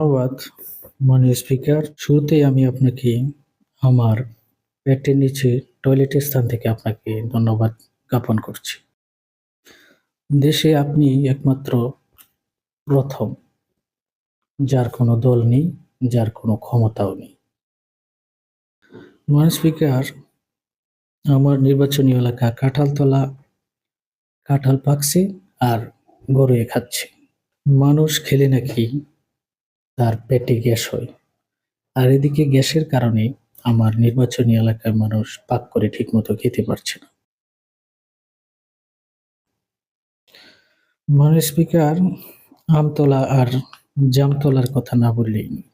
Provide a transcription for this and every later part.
ধন্যবাদ মাননীয় স্পিকার। শুরুতেই আমি আপনাকে আমার পেটের নিচে টয়লেটের স্থান থেকে আপনাকে ধন্যবাদ জ্ঞাপন করছি। দেশে আপনি একমাত্র প্রথম যার কোনো দল নেই, যার কোনো ক্ষমতাও নেই। মাননীয় স্পিকার, আমার নির্বাচনী এলাকা কাঁঠালতলা, কাঁঠাল পাকছে আর গরুয়ে খাচ্ছে। মানুষ খেলে নাকি তার পেটে গ্যাস হয়, আর এদিকে গ্যাসের কারণে আমার নির্বাচনী এলাকার মানুষ পাক করে ঠিকমতো খেতে পারছে না। মাননীয় স্পিকার, আমতলা আর জামতলার কথা না বললেই নয়।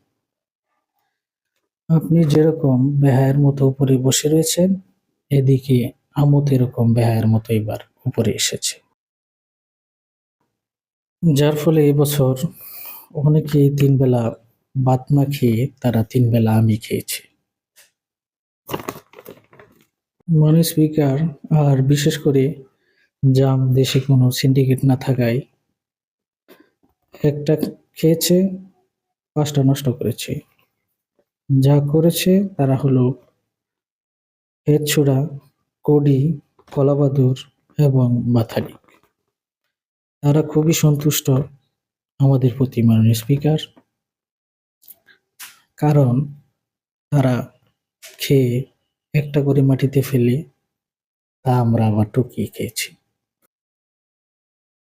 আপনি যেরকম বেহায়ার মতো উপরে বসে রয়েছেন, এদিকে আমও এরকম বেহায়ার মতো এবার উপরে এসেছে, যার ফলে এবছর অনেকেই ৩ বেলা ভাত না খেয়ে তারা ৩ বেলা আমই খেয়েছে। মাননীয় স্পিকার, আর বিশেষ করে জাম দেশে কোনো সিন্ডিকেট না থাকায় একটা খেয়েছে, ৫টা নষ্ট করেছে। যা করেছে তারা হলো হেতছোড়া, কডি, কলাবাদুর এবং মাথারি। তারা খুবই সন্তুষ্ট আমাদের প্রতি মাননীয় স্পিকার, কারণ তারা খেয়ে একটা করে মাটিতে ফেলে তা আমরা আবার টুকিয়ে খেয়েছি।